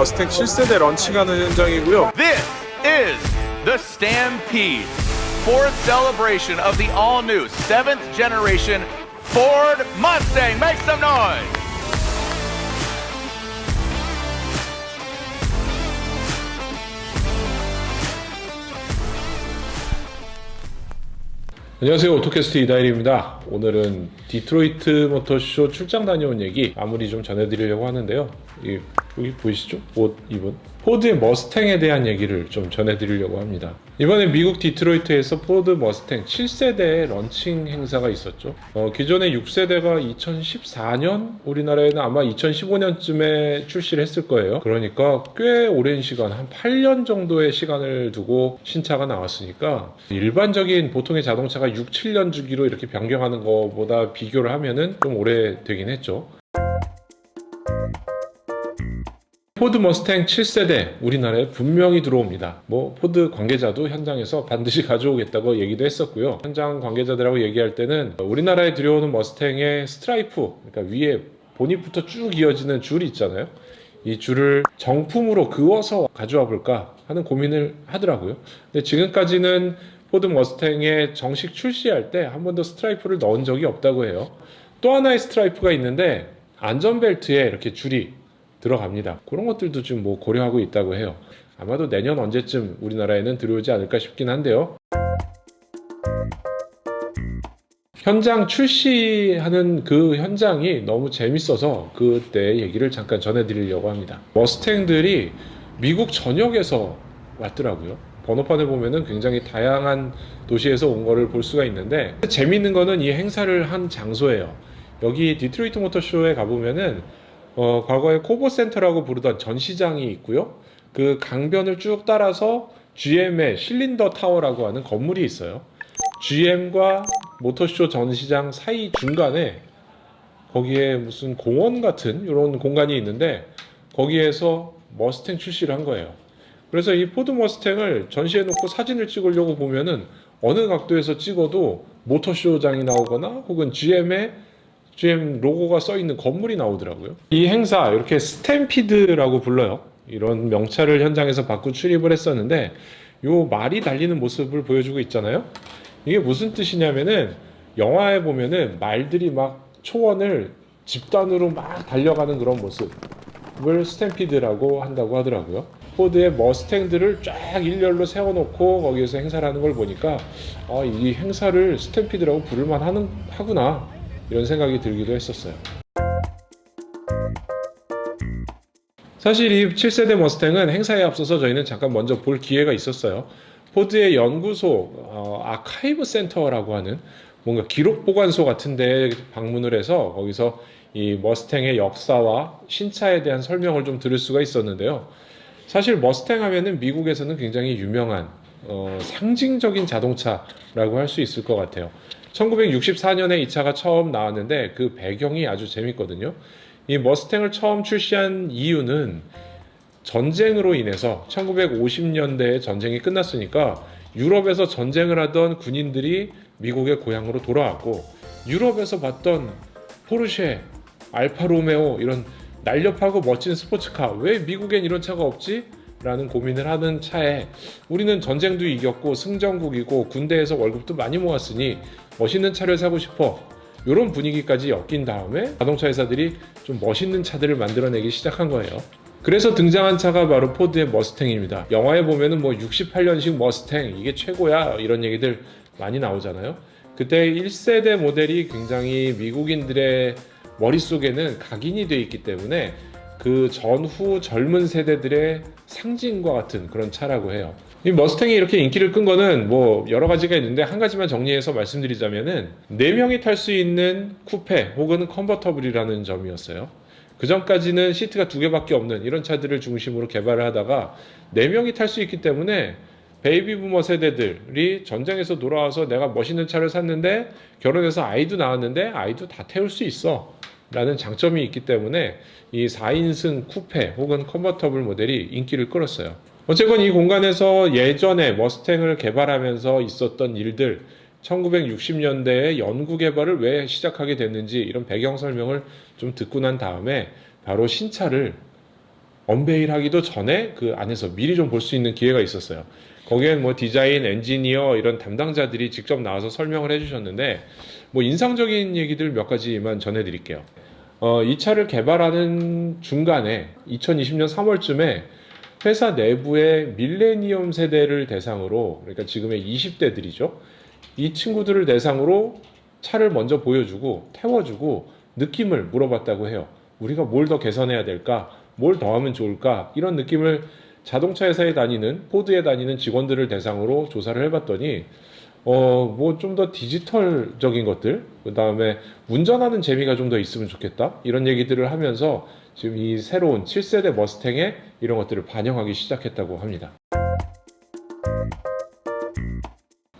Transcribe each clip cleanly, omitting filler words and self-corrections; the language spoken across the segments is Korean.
머스탱 7세대 런칭하는 현장이고요. This is the Stampede, fourth celebration of the all-new 7th generation Ford Mustang. Make some noise! 안녕하세요, 오토캐스트 이다일입니다. 오늘은 디트로이트 모터쇼 출장 다녀온 얘기 마무리 좀 전해드리려고 하는데요. 여기 보이시죠? 옷 입은 포드의 머스탱에 대한 얘기를 좀 전해드리려고 합니다. 이번에 미국 디트로이트에서 포드 머스탱 7세대 런칭 행사가 있었죠. 기존의 6세대가 2014년, 우리나라에는 아마 2015년쯤에 출시를 했을 거예요. 그러니까 꽤 오랜 시간, 한 8년 정도의 시간을 두고 신차가 나왔으니까 일반적인 보통의 자동차가 6, 7년 주기로 이렇게 변경하는 것보다 비교를 하면은 좀 오래되긴 했죠. 포드 머스탱 7세대 우리나라에 분명히 들어옵니다. 포드 관계자도 현장에서 반드시 가져오겠다고 얘기도 했었고요. 현장 관계자들하고 얘기할 때는 우리나라에 들여오는 머스탱의 스트라이프, 그러니까 위에 보닛부터 쭉 이어지는 줄이 있잖아요. 이 줄을 정품으로 그어서 가져와 볼까 하는 고민을 하더라고요. 근데 지금까지는 포드 머스탱에 정식 출시할 때 한 번도 스트라이프를 넣은 적이 없다고 해요. 또 하나의 스트라이프가 있는데 안전벨트에 이렇게 줄이 들어갑니다. 그런 것들도 지금 고려하고 있다고 해요. 아마도 내년 언제쯤 우리나라에는 들어오지 않을까 싶긴 한데요. 현장 출시하는 그 현장이 너무 재밌어서 그때 얘기를 잠깐 전해드리려고 합니다. 머스탱들이 미국 전역에서 왔더라고요. 번호판을 보면은 굉장히 다양한 도시에서 온 거를 볼 수가 있는데, 재밌는 거는 이 행사를 한 장소예요. 여기 디트로이트 모터쇼에 가보면은 과거에 코보 센터라고 부르던 전시장이 있고요. 그 강변을 쭉 따라서 GM의 실린더 타워라고 하는 건물이 있어요. GM과 모터쇼 전시장 사이 중간에 거기에 무슨 공원 같은 이런 공간이 있는데, 거기에서 머스탱 출시를 한 거예요. 그래서 이 포드 머스탱을 전시해 놓고 사진을 찍으려고 보면은 어느 각도에서 찍어도 모터쇼장이 나오거나 혹은 GM 로고가 써 있는 건물이 나오더라고요. 이 행사 이렇게 스탬피드라고 불러요. 이런 명찰을 현장에서 받고 출입을 했었는데, 요 말이 달리는 모습을 보여주고 있잖아요. 이게 무슨 뜻이냐면은 영화에 보면은 말들이 막 초원을 집단으로 막 달려가는 그런 모습을 스탬피드라고 한다고 하더라고요. 포드의 머스탱들을 쫙 일렬로 세워놓고 거기에서 행사를 하는 걸 보니까 이 행사를 스탬피드라고 부를만 하구나, 이런 생각이 들기도 했었어요. 사실 이 7세대 머스탱은 행사에 앞서서 저희는 잠깐 먼저 볼 기회가 있었어요. 포드의 연구소, 아카이브 센터라고 하는 뭔가 기록 보관소 같은 데 방문을 해서 거기서 이 머스탱의 역사와 신차에 대한 설명을 좀 들을 수가 있었는데요. 사실 머스탱 하면은 미국에서는 굉장히 유명한 상징적인 자동차라고 할 수 있을 것 같아요. 1964년에 이 차가 처음 나왔는데 그 배경이 아주 재밌거든요. 이 머스탱을 처음 출시한 이유는 전쟁으로 인해서 1950년대에 전쟁이 끝났으니까 유럽에서 전쟁을 하던 군인들이 미국의 고향으로 돌아왔고, 유럽에서 봤던 포르쉐, 알파로메오 이런 날렵하고 멋진 스포츠카, 왜 미국엔 이런 차가 없지? 라는 고민을 하는 차에 우리는 전쟁도 이겼고 승전국이고 군대에서 월급도 많이 모았으니 멋있는 차를 사고 싶어, 이런 분위기까지 엮인 다음에 자동차 회사들이 좀 멋있는 차들을 만들어내기 시작한 거예요. 그래서 등장한 차가 바로 포드의 머스탱입니다. 영화에 보면은 68년식 머스탱 이게 최고야 이런 얘기들 많이 나오잖아요. 그때 1세대 모델이 굉장히 미국인들의 머릿속에는 각인이 돼 있기 때문에 그 전후 젊은 세대들의 상징과 같은 그런 차라고 해요. 이 머스탱이 이렇게 인기를 끈 거는 여러 가지가 있는데, 한 가지만 정리해서 말씀드리자면은 4명이 탈 수 있는 쿠페 혹은 컨버터블이라는 점이었어요. 그 전까지는 시트가 2개밖에 없는 이런 차들을 중심으로 개발을 하다가 4명이 탈 수 있기 때문에 베이비 부머 세대들이 전쟁에서 돌아와서 내가 멋있는 차를 샀는데 결혼해서 아이도 낳았는데 아이도 다 태울 수 있어 라는 장점이 있기 때문에 이 4인승 쿠페 혹은 컨버터블 모델이 인기를 끌었어요. 어쨌건 이 공간에서 예전에 머스탱을 개발하면서 있었던 일들, 1960년대에 연구 개발을 왜 시작하게 됐는지 이런 배경 설명을 좀 듣고 난 다음에 바로 신차를 언베일하기도 전에 그 안에서 미리 좀 볼 수 있는 기회가 있었어요. 거기엔 뭐 디자인, 엔지니어 이런 담당자들이 직접 나와서 설명을 해주셨는데 뭐 인상적인 얘기들 몇 가지만 전해드릴게요. 이 차를 개발하는 중간에 2020년 3월쯤에 회사 내부의 밀레니엄 세대를 대상으로, 그러니까 지금의 20대들이죠. 이 친구들을 대상으로 차를 먼저 보여주고 태워주고 느낌을 물어봤다고 해요. 우리가 뭘 더 개선해야 될까? 뭘 더 하면 좋을까? 이런 느낌을 자동차 회사에 다니는, 포드에 다니는 직원들을 대상으로 조사를 해봤더니 뭐 좀 더 디지털적인 것들, 그 다음에 운전하는 재미가 좀 더 있으면 좋겠다, 이런 얘기들을 하면서 지금 이 새로운 7세대 머스탱에 이런 것들을 반영하기 시작했다고 합니다.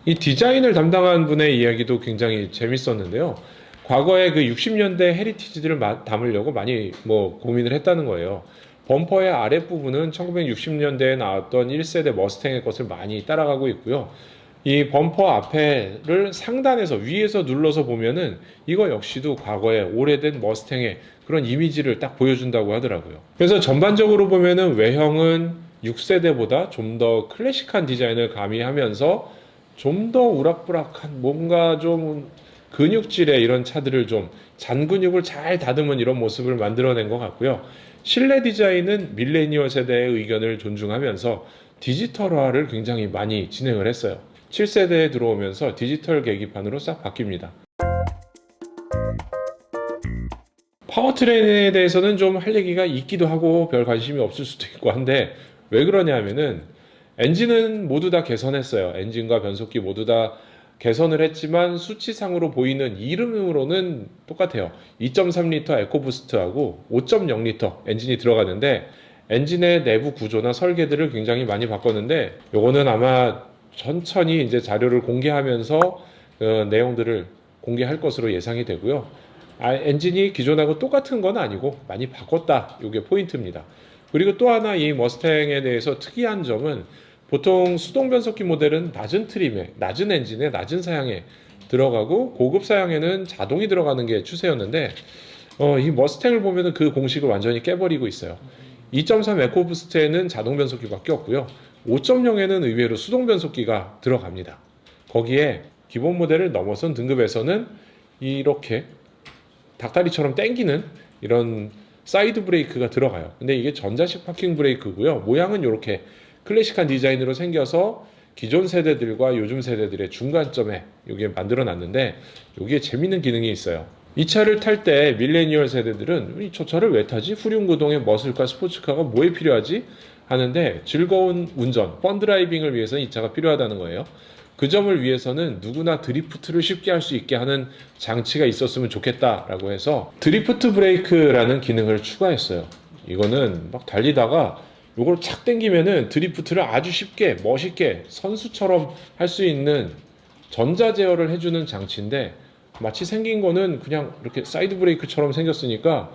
이 디자인을 담당한 분의 이야기도 굉장히 재밌었는데요. 과거에 그 60년대 헤리티지들을 담으려고 많이 뭐 고민을 했다는 거예요. 범퍼의 아랫부분은 1960년대에 나왔던 1세대 머스탱의 것을 많이 따라가고 있고요. 이 범퍼 앞에를 상단에서 위에서 눌러서 보면은 이거 역시도 과거의 오래된 머스탱의 그런 이미지를 딱 보여준다고 하더라고요. 그래서 전반적으로 보면은 외형은 6세대보다 좀 더 클래식한 디자인을 가미하면서 좀 더 우락부락한, 뭔가 좀 근육질의 이런 차들을 좀 잔근육을 잘 다듬은 이런 모습을 만들어낸 것 같고요. 실내 디자인은 밀레니얼 세대의 의견을 존중하면서 디지털화를 굉장히 많이 진행을 했어요. 7세대에 들어오면서 디지털 계기판으로 싹 바뀝니다. 파워트레인에 대해서는 좀 할 얘기가 있기도 하고 별 관심이 없을 수도 있고 한데, 왜 그러냐 하면은 엔진은 모두 다 개선했어요. 엔진과 변속기 모두 다 개선을 했지만 수치상으로 보이는 이름으로는 똑같아요. 2.3L 에코부스트하고 5.0L 엔진이 들어가는데, 엔진의 내부 구조나 설계들을 굉장히 많이 바꿨는데, 요거는 아마 천천히 이제 자료를 공개하면서 내용들을 공개할 것으로 예상이 되고요. 엔진이 기존하고 똑같은 건 아니고 많이 바꿨다, 이게 포인트입니다. 그리고 또 하나 이 머스탱에 대해서 특이한 점은, 보통 수동 변속기 모델은 낮은 트림에, 낮은 엔진에, 낮은 사양에 들어가고 고급 사양에는 자동이 들어가는 게 추세였는데, 이 머스탱을 보면은 그 공식을 완전히 깨버리고 있어요. 2.3 에코부스트에는 자동 변속기밖에 없고요. 5.0에는 의외로 수동 변속기가 들어갑니다. 거기에 기본 모델을 넘어선 등급에서는 이렇게 닭다리처럼 당기는 이런 사이드 브레이크가 들어가요. 근데 이게 전자식 파킹 브레이크고요. 모양은 이렇게 클래식한 디자인으로 생겨서 기존 세대들과 요즘 세대들의 중간점에 이게 만들어 놨는데, 여기에 재밌는 기능이 있어요. 이 차를 탈 때 밀레니얼 세대들은 저 차를 왜 타지? 후륜구동의 머슬카 스포츠카가 뭐에 필요하지? 하는데, 즐거운 운전, 펀 드라이빙을 위해서는 이 차가 필요하다는 거예요. 그 점을 위해서는 누구나 드리프트를 쉽게 할 수 있게 하는 장치가 있었으면 좋겠다라고 해서 드리프트 브레이크라는 기능을 추가했어요. 이거는 막 달리다가 이걸 착 당기면은 드리프트를 아주 쉽게 멋있게 선수처럼 할 수 있는 전자 제어를 해주는 장치인데, 마치 생긴 거는 그냥 이렇게 사이드 브레이크처럼 생겼으니까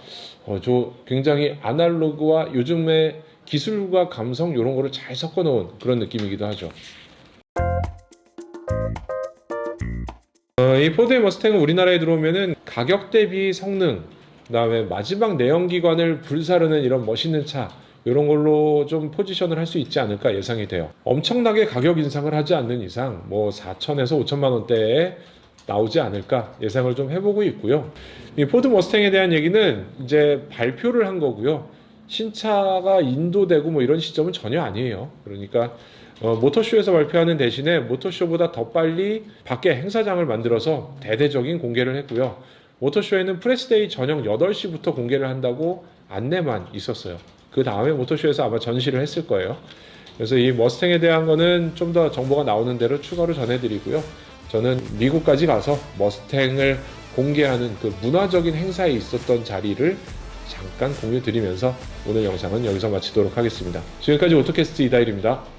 저 굉장히 아날로그와 요즘의 기술과 감성, 이런 거를 잘 섞어 놓은 그런 느낌이기도 하죠. 이 포드의 머스탱은 우리나라에 들어오면은 가격 대비 성능, 그 다음에 마지막 내연기관을 불사르는 이런 멋있는 차, 이런 걸로 좀 포지션을 할 수 있지 않을까 예상이 돼요. 엄청나게 가격 인상을 하지 않는 이상 뭐 4천에서 5천만 원대에 나오지 않을까 예상을 좀 해보고 있고요. 이 포드 머스탱에 대한 얘기는 이제 발표를 한 거고요. 신차가 인도되고 뭐 이런 시점은 전혀 아니에요. 그러니까 모터쇼에서 발표하는 대신에 모터쇼보다 더 빨리 밖에 행사장을 만들어서 대대적인 공개를 했고요. 모터쇼에는 프레스데이 저녁 8시부터 공개를 한다고 안내만 있었어요. 그 다음에 모터쇼에서 아마 전시를 했을 거예요. 그래서 이 머스탱에 대한 거는 좀 더 정보가 나오는 대로 추가로 전해드리고요. 저는 미국까지 가서 머스탱을 공개하는 그 문화적인 행사에 있었던 자리를 잠깐 공유 드리면서 오늘 영상은 여기서 마치도록 하겠습니다. 지금까지 오토캐스트 이다일입니다.